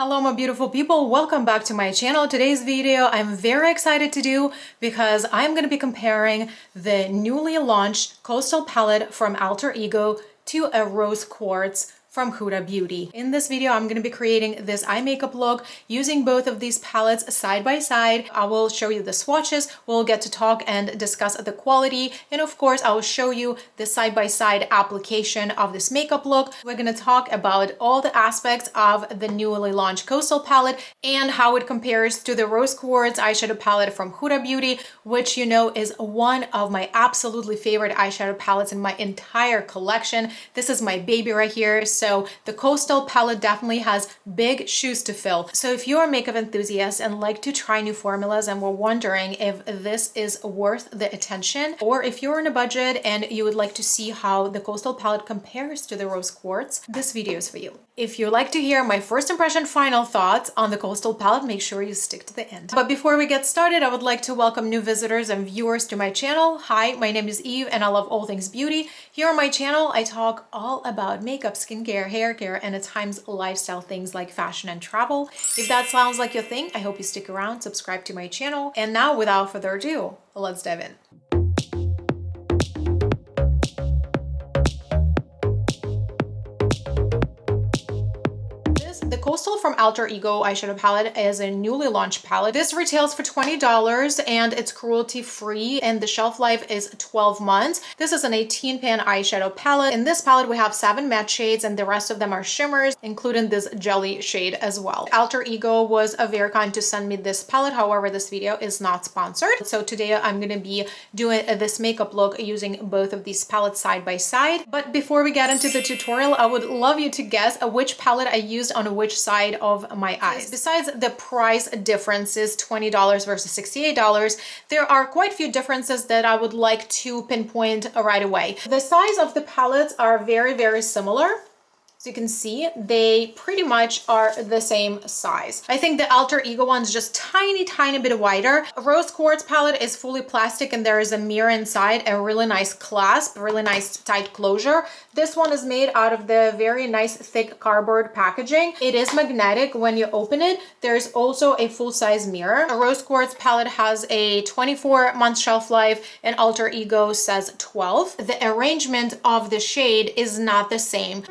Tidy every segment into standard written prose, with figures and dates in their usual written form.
Hello my beautiful people, welcome back to my channel. Today's video I'm very excited to do because I'm going to be comparing the newly launched Coastal palette from Alter Ego to a Rose Quartz from Huda Beauty. In this video, I'm going to be creating this eye makeup look using both of these palettes side by side. I will show you the swatches, we'll get to talk and discuss the quality, and of course, I will show you the side by side application of this makeup look. We're going to talk about all the aspects of the newly launched Coastal palette and how it compares to the Rose Quartz eyeshadow palette from Huda Beauty, which you know is one of my absolutely favorite eyeshadow palettes in my entire collection. This is my baby right here. So the Coastal palette definitely has big shoes to fill. So if you're a makeup enthusiast and like to try new formulas and were wondering if this is worth the attention, or if you're on a budget and you would like to see how the Coastal palette compares to the Rose Quartz, this video is for you. If you'd like to hear my first impression final thoughts on the Coastal palette, make sure you stick to the end. But before we get started, I would like to welcome new visitors and viewers to my channel. Hi, my name is Eve and I love all things beauty. Here on my channel, I talk all about makeup, skincare, hair care, and at times lifestyle things like fashion and travel. If that sounds like your thing, I hope you stick around, subscribe to my channel. And now without further ado, let's dive in. The Coastal from Alter Ego eyeshadow palette is a newly launched palette. This retails for $20 and it's cruelty free and the shelf life is 12 months. This is an 18 pan eyeshadow palette. In this palette, we have 7 matte shades and the rest of them are shimmers, including this jelly shade as well. Alter Ego was very kind to send me this palette. However, this video is not sponsored. So today I'm going to be doing this makeup look using both of these palettes side by side. But before we get into the tutorial, I would love you to guess which palette I used on which side of my eyes. Besides the price differences, $20 versus $68, there are quite a few differences that I would like to pinpoint right away. The size of the palettes are very, very similar. As you can see, they pretty much are the same size. I think the Alter Ego one's just tiny bit wider. A Rose Quartz palette is fully plastic and there is a mirror inside, a really nice clasp, really nice tight closure. This one is made out of the very nice thick cardboard packaging. It is magnetic when you open it. There's also a full-size mirror. A Rose Quartz palette has a 24-month shelf life and Alter Ego says 12. The arrangement of the shade is not the same.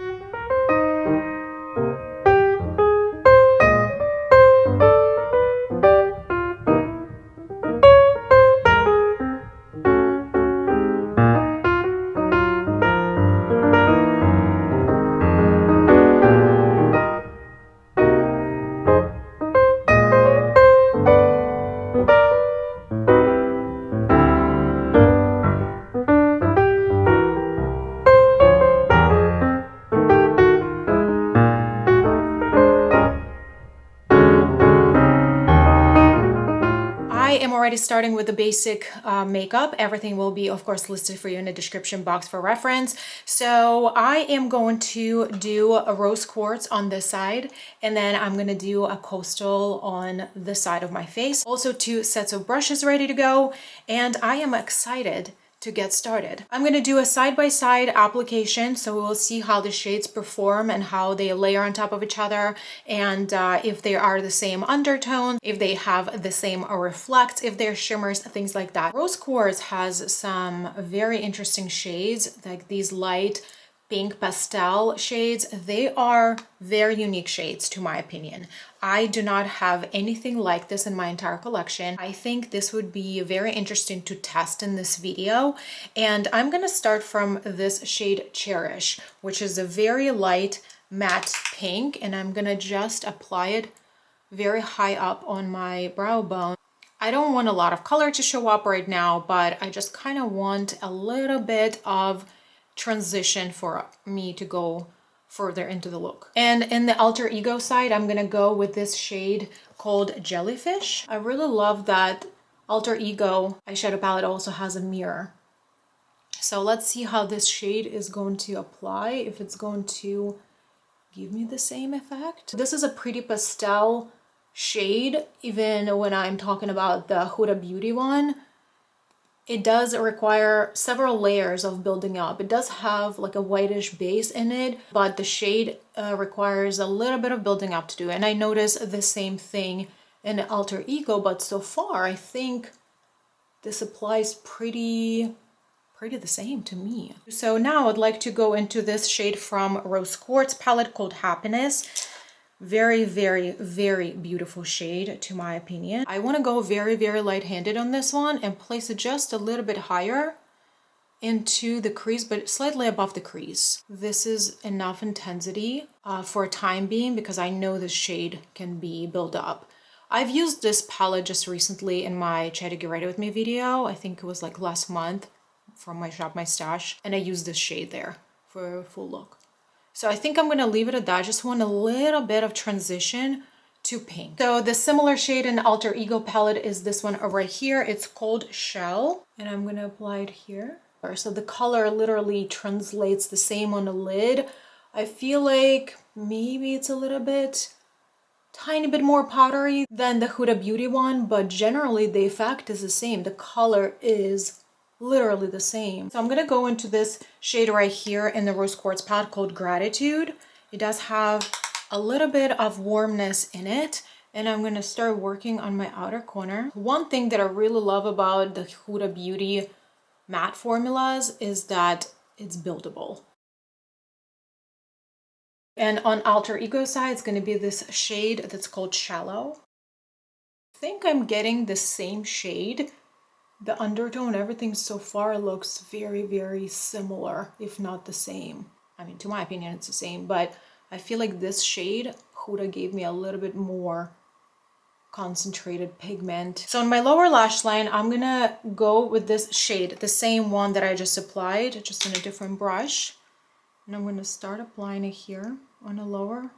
Already starting with the basic makeup. Everything will be, of course, listed for you in the description box for reference. So I am going to do a Rose Quartz on this side, and then I'm going to do a Coastal on the side of my face. Also 2 sets of brushes ready to go, and I am excited to get started. I'm going to do a side-by-side application, so we will see how the shades perform and how they layer on top of each other, and if they are the same undertone, if they have the same reflect, if they're shimmers, things like that. Rose Quartz has some very interesting shades, like these light pink pastel shades. They are very unique shades to my opinion. I do not have anything like this in my entire collection. I think this would be very interesting to test in this video. And I'm gonna start from this shade Cherish, which is a very light matte pink, and I'm gonna just apply it very high up on my brow bone. I don't want a lot of color to show up right now, but I just kind of want a little bit of transition for me to go further into the look. And in the Alter Ego side, I'm gonna go with this shade called Jellyfish. I really love that Alter Ego eyeshadow palette also has a mirror. So let's see how this shade is going to apply, if it's going to give me the same effect. This is a pretty pastel shade, even when I'm talking about the Huda Beauty one. it does require several layers of building up. It does have like a whitish base in it, but the shade requires a little bit of building up to do. And I noticed the same thing in Alter Ego, but so far I think this applies pretty the same to me. So now I'd like to go into this shade from Rose Quartz palette called Happiness. Very, very, very beautiful shade to my opinion. I want to go very, very light-handed on this one and place it just a little bit higher into the crease, but slightly above the crease. This is enough intensity for a time being because I know the shade can be built up. I've used this palette just recently in my Try to Get Ready With Me video. I think it was like last month from my Shop My Stash, and I used this shade there for a full look. So I think I'm gonna leave it at that. I just want a little bit of transition to pink. So the similar shade in Alter Ego palette is this one right here. It's called Shell, and I'm gonna apply it here. So the color literally translates the same on the lid. I feel like maybe it's a little bit tiny bit more powdery than the Huda Beauty one, but generally the effect is the same. The color is literally the same. So I'm gonna go into this shade right here in the Rose Quartz palette called Gratitude. It does have a little bit of warmness in it, and I'm gonna start working on my outer corner. One thing that I really love about the Huda Beauty matte formulas is that it's buildable. And on Alter Ego side, it's gonna be this shade that's called Shallow. I think I'm getting the same shade. The undertone, everything so far looks very, very similar, if not the same. I mean, to my opinion, it's the same, but I feel like this shade, Huda gave me a little bit more concentrated pigment. So on my lower lash line, I'm gonna go with this shade, the same one that I just applied, just in a different brush. And I'm gonna start applying it here on the lower.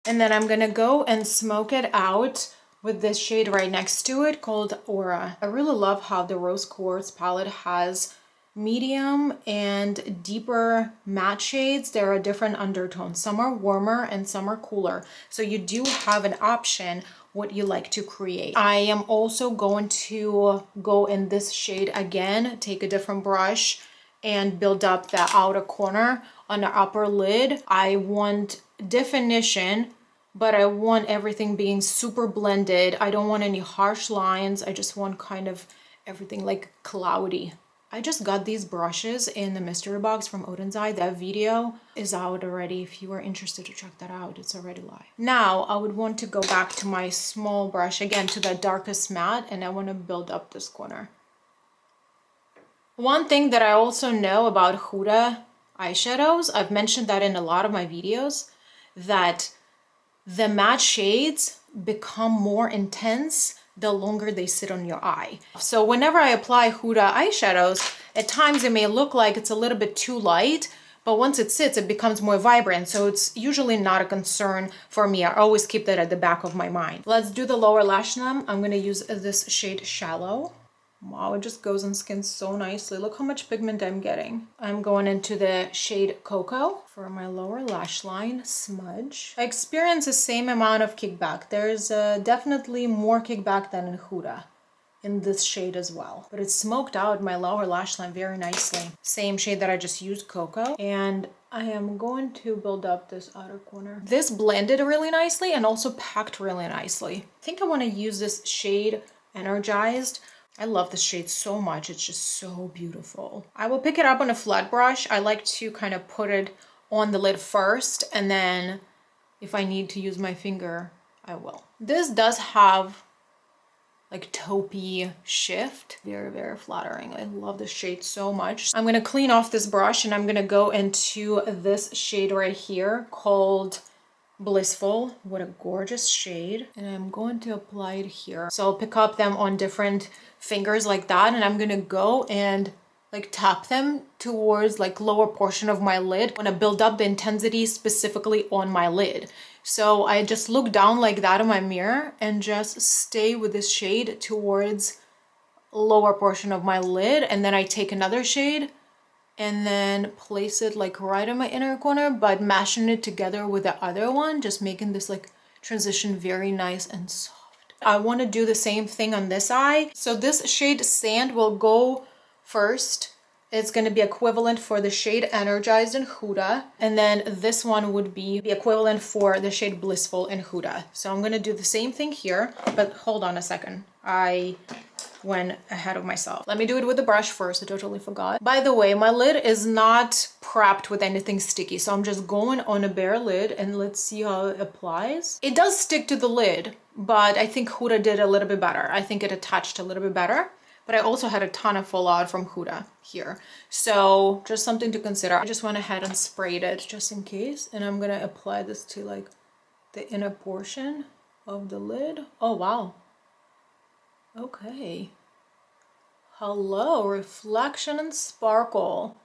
And then I'm gonna go and smoke it out with this shade right next to it called Aura. I really love how the Rose Quartz palette has medium and deeper matte shades. There are different undertones. Some are warmer and some are cooler. So you do have an option what you like to create. I am also going to go in this shade again, take a different brush and build up the outer corner on the upper lid. I want definition, but I want everything being super blended. I don't want any harsh lines. I just want kind of everything like cloudy. I just got these brushes in the mystery box from ODEN'S. That video is out already. If you are interested to check that out, it's already live. Now I would want to go back to my small brush again to the darkest matte, and I want to build up this corner. One thing that I also know about Huda eyeshadows, I've mentioned that in a lot of my videos, that the matte shades become more intense the longer they sit on your eye. So whenever I apply Huda eyeshadows, at times it may look like it's a little bit too light, but once it sits, it becomes more vibrant. So it's usually not a concern for me. I always keep that at the back of my mind. Let's do the lower lash line. I'm gonna use this shade Shallow. Wow, it just goes on skin so nicely. Look how much pigment I'm getting. I'm going into the shade Cocoa for my lower lash line, Smudge. I experience the same amount of kickback. There's definitely more kickback than in Huda in this shade as well. But it's smoked out my lower lash line very nicely. Same shade that I just used, Cocoa. And I am going to build up this outer corner. This blended really nicely and also packed really nicely. I think I want to use this shade Energized. I love this shade so much. It's just so beautiful. I will pick it up on a flat brush. I like to kind of put it on the lid first, and then if I need to use my finger, I will. This does have like taupey shift. Very, very flattering. I love this shade so much. I'm gonna clean off this brush and I'm gonna go into this shade right here called Blissful. What a gorgeous shade. And I'm going to apply it here. So I'll pick up them on different fingers like that, and I'm gonna go and like tap them towards like lower portion of my lid. I want to build up the intensity specifically on my lid. So I just look down like that in my mirror and just stay with this shade towards lower portion of my lid, and then I take another shade and then place it like right in my inner corner, but mashing it together with the other one, just making this like transition very nice and soft. I want to do the same thing on this eye. So this shade Sand will go first. It's going to be equivalent for the shade Energized in Huda. And then this one would be the equivalent for the shade Blissful in Huda. So I'm going to do the same thing here, but hold on a second. I went ahead of myself. Let me do it with the brush first. I totally forgot. By the way, my lid is not prepped with anything sticky. So I'm just going on a bare lid and let's see how it applies. It does stick to the lid, but I think Huda did a little bit better. I think it attached a little bit better. But I also had a ton of fallout from Huda here. So just something to consider. I just went ahead and sprayed it just in case. And I'm gonna apply this to like the inner portion of the lid. Oh, wow. Okay. Hello, reflection and sparkle.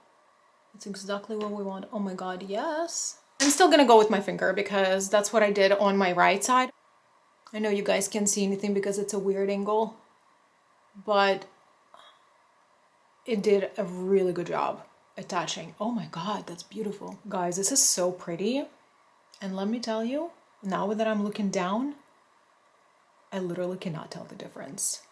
That's exactly what we want. Oh my God, yes. I'm still gonna go with my finger because that's what I did on my right side. I know you guys can't see anything because it's a weird angle, but it did a really good job attaching. Oh my God, that's beautiful. Guys, this is so pretty. And let me tell you, now that I'm looking down, I literally cannot tell the difference.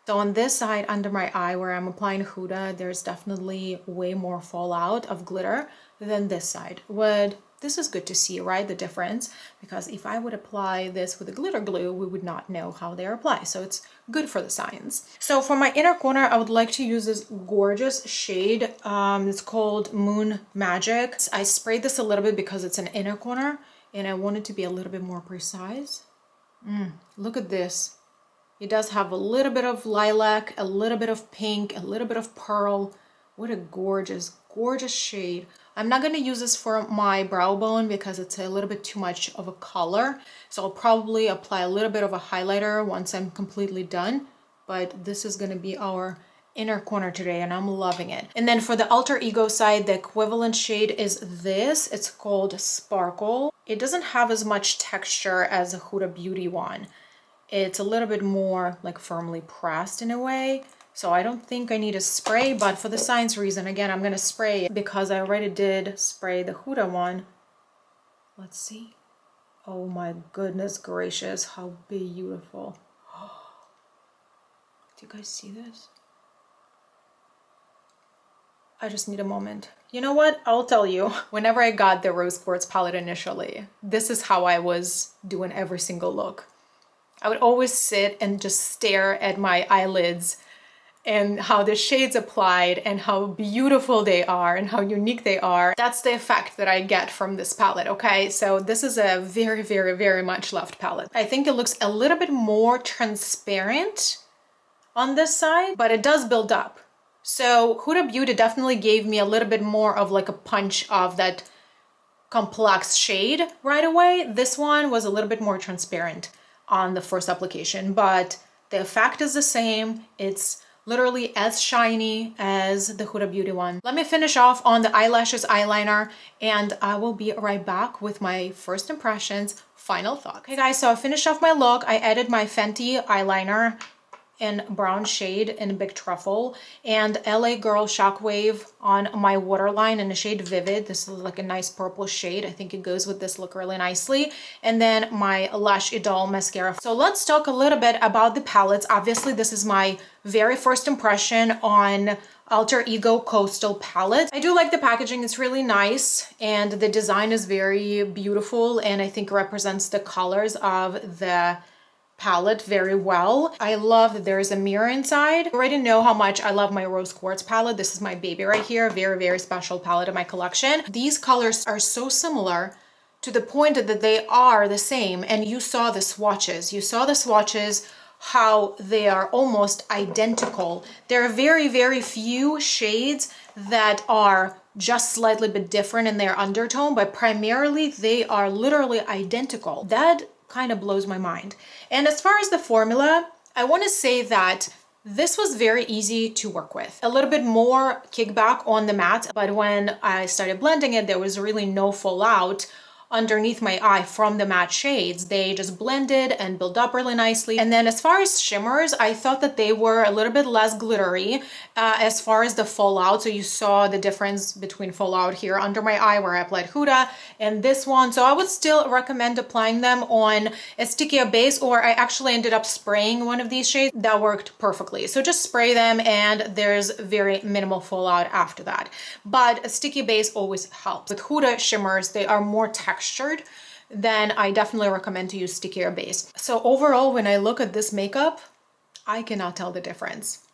So on this side under my eye where I'm applying Huda, there's definitely way more fallout of glitter than this side. This is good to see, right? The difference, because if I would apply this with a glitter glue, we would not know how they apply. So it's good for the science. So for my inner corner, I would like to use this gorgeous shade. It's called Moon Magic. I sprayed this a little bit because it's an inner corner and I want it to be a little bit more precise. Look at this. It does have a little bit of lilac, a little bit of pink, a little bit of pearl. What a gorgeous, gorgeous shade. I'm not going to use this for my brow bone because it's a little bit too much of a color. So I'll probably apply a little bit of a highlighter once I'm completely done. But this is going to be our inner corner today and I'm loving it. And then for the alter ego side, the equivalent shade is this. It's called Sparkle. It doesn't have as much texture as a Huda Beauty one. It's a little bit more like firmly pressed in a way. So I don't think I need a spray, but for the science reason, again, I'm gonna spray it because I already did spray the Huda one. Let's see. Oh my goodness gracious, how beautiful. Do you guys see this? I just need a moment. You know what? I'll tell you. Whenever I got the Rose Quartz palette initially, this is how I was doing every single look. I would always sit and just stare at my eyelids and how the shades applied and how beautiful they are and how unique they are. That's the effect that I get from this palette, okay? So this is a very, very, very much loved palette. I think it looks a little bit more transparent on this side, but it does build up. So Huda Beauty definitely gave me a little bit more of like a punch of that complex shade right away. This one was a little bit more transparent on the first application, but the effect is the same. It's literally as shiny as the Huda Beauty one. Let me finish off on the eyelashes eyeliner and I will be right back with my first impressions, final thoughts. Okay guys, so I finished off my look. I added my Fenty eyeliner in brown shade in Big Truffle and LA Girl Shockwave on my waterline in the shade Vivid. This is like a nice purple shade. I think it goes with this look really nicely. And then my Lash Idol mascara. So let's talk a little bit about the palettes. Obviously, this is my very first impression on Alter Ego Coastal palette. I do like the packaging. It's really nice and the design is very beautiful and I think represents the colors of the palette very well. I love that there is a mirror inside. You already know how much I love my Rose Quartz palette. This is my baby right here. Very, very special palette in my collection. These colors are so similar to the point that they are the same. And you saw the swatches. You saw the swatches, how they are almost identical. There are very, very few shades that are just slightly bit different in their undertone, but primarily they are literally identical. That kind of blows my mind. And as far as the formula, I want to say that this was very easy to work with. A little bit more kickback on the matte, but when I started blending it, there was really no fallout underneath my eye from the matte shades. They just blended and built up really nicely. And then as far as shimmers, I thought that they were a little bit less glittery as far as the fallout. So you saw the difference between fallout here under my eye where I applied Huda and this one. So I would still recommend applying them on a stickier base, or I actually ended up spraying one of these shades that worked perfectly. So just spray them and there's very minimal fallout after that. But a sticky base always helps. With Huda shimmers, they are more textured, then I definitely recommend to use stickier base. So overall, when I look at this makeup, I cannot tell the difference.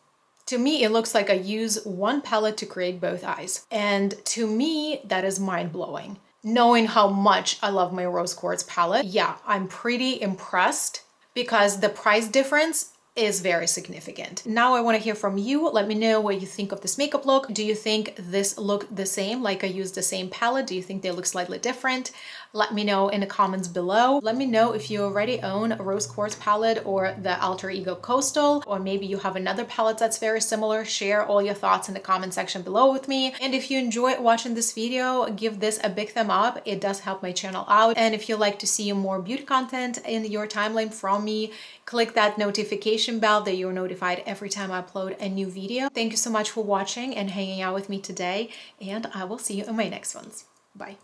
To me, it looks like I use one palette to create both eyes. And to me, that is mind-blowing. Knowing how much I love my Rose Quartz palette, yeah, I'm pretty impressed because the price difference is very significant. Now I want to hear from you. Let me know what you think of this makeup look. Do you think this looked the same, like I used the same palette? Do you think they look slightly different? Let me know in the comments below. Let me know if you already own a Rose Quartz palette or the Alter Ego Coastal, or maybe you have another palette that's very similar. Share all your thoughts in the comment section below with me. And if you enjoyed watching this video, give this a big thumb up. It does help my channel out. And if you'd like to see more beauty content in your timeline from me, click that notification bell that you're notified every time I upload a new video. Thank you so much for watching and hanging out with me today, and I will see you in my next ones. Bye.